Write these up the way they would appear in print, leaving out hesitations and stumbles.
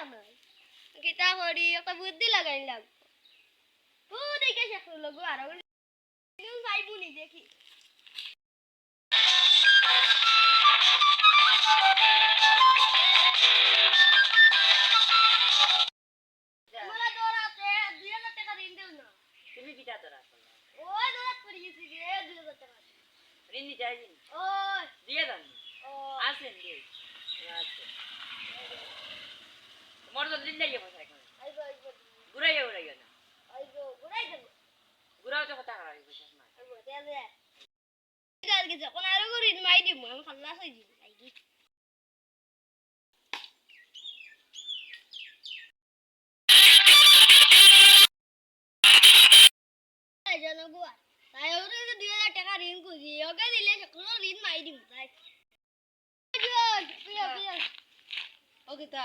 আমার কিতা করি একটা বুদ্ধি লাগাইলাম ও দেখে শেষ হলো গো আর নিউ পাইবুনি দেখি মোরা দৌড়াতে 2000 টাকা ঋণ দেও না তুমি কিটা তোরা ও দৌড়াত পড়ি গেছি রে 2000 টাকা ঋণ দিতে আইনি ও দিয়ে দেন ও আসেন দিয়ে আচ্ছা তোমার তো ঋণ দিয়ে বসে এখন আইবো আইবো ঘুরাইয়া না আইবো ঘুরাই দেব ঘুরাও তো কথা করাই বসে না আইবো দে দে কাল গেছে কোন আরো করে মাই দিব আমি খাল্লাস হই দিব আইগি জানো গো তাই ওরে 2000 টাকা ঋণ করি ওকে দিলে সকল ঋণ মাই দিব তাই পিয়া ও কিতা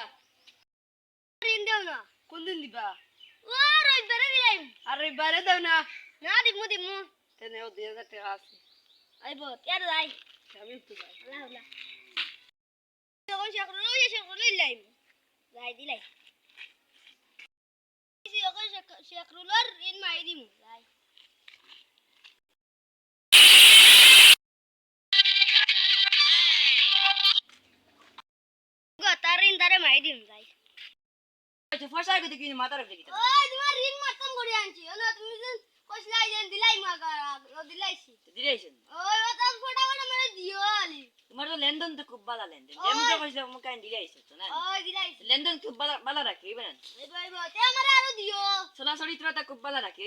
ঋণ দেও না কোন দিন দিবা ও রবিবারে দিলাম আর রবিবারে দাও না না দিমু তেনে ও 2000 টাকা আছে আইবো তের যাই আমি তো যাই আল্লাহ আল্লাহ তখন সকল লাইম যাই দিলাই ওকে শেখরুলর ঋণ মাই দিমু যাই তার ঋণ তারে মাই দিম যাই আচ্ছা ফসাই কইতে কি মাথার উপরে কিটা ওই তোমার ঋণ মাতম করে আনছি না তুমি যে কইছলাই যে দিলাই মাগা দিলাইছি দিরেছেন ওই ওটা ফটা ফটা মেরে দিও আলি তোমার তো লেনদেন তো খুব ভালো লেনদেন ওই। এমনি কইছে মুখ কান দিলাইছে তো না ওই দিলাইছি লেনদেন খুব ভালো রাখি বুঝলেন এবাইবো তে আমারে আরো দিও সোনা চরিত্রটা খুব ভালো রাখি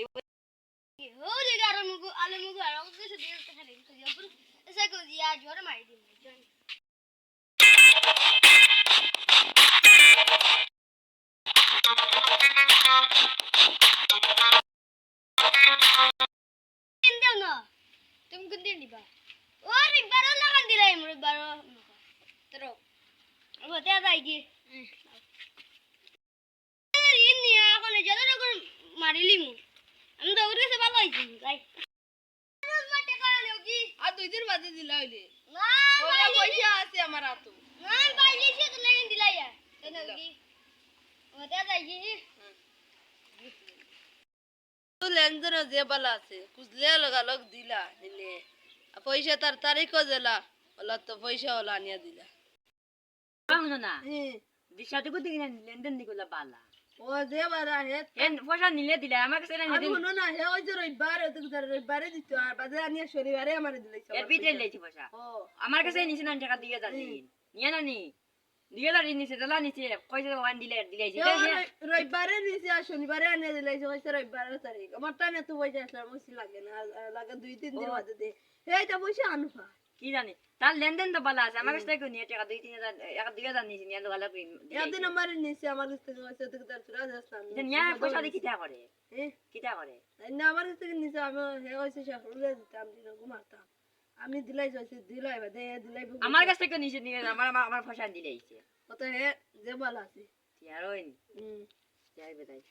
ও রে গারো মুগু আলে মুগু আর কিছু দিও তো খালি তো দিও পুরো এসে কো দিয়া জোরে মারি দিম দেও না তুমি কোন দিন দিবা ও রিবারো লাগান দিলাই মোর বারো তরো ও তে যাই কি ঋণ নিয়া কোন জেলা করে মারিলি মু আমি তো ওর কাছে ভালো হইছি যাই মাঠে করে লিও কি আর 2 দিন বাদে দিলা হইলে না ওরা পয়সা আছে আমার হাতে না বাইলি সে তো লাগিন দিলাই কেন কি ও তে যাই কি তো লেনদেন যে বালা আছে কুজলে লগালগ দিলা নিলে পয়সা তার তারিখও দিলা ওলা তো পয়সা ওলা আনিয়া দিলা শুনো না দিশাটুকু দিকে লেনদেন দিগুলা বালা ও যে বালা হে এন পয়সা নিলে দিলে আমার কাছে না আর দিন শুনো না হে ওই যে রবিবারে দিত আর বাদে আনিয়া শনিবারে আমারে দিলাইছে এর পিঠে লেছি পয়সা ও আমার কাছে নিছে না টাকা দিয়ে যাচ্ছি নিয়ে না নি দিয়ে যাচ্ছি নিছে দলা নিছে কইছে ওয়ান দিলাইছি রবিবারে দিছে আর শনিবারে আনিয়া দিলাইছে কইছে রবিবারের তারিখ আমার টানে তো পয়সা আসলে মুসি লাগে না লাগে 2-3 দিন বাদে দে এইটা পয়সা আনুফা কি জানি তার লেনদেন তো ভালো আছে আমার কাছে থেকে নিয়ে টাকা 2-3 হাজার নিছে নিয়ে ভালো একদিন আমার নিছে আমার কাছ থেকে কইছে তো তার চুরা যাসলাম নিয়ে পয়সা দিয়ে কিটা করে হ্যাঁ কিটা করে না আমার কাছ থেকে নিছে আমি হে কইছে শাশুড়ে দিতাম দিন ঘুমাতাম আমি দিলাই যাইছে দিলাই বাদে দিলাই আমার কাছ থেকে নিছে নিয়ে আমার পয়সা দিলাইছে কত হে যে বল আছে আর ওই হুম যাই বেটাই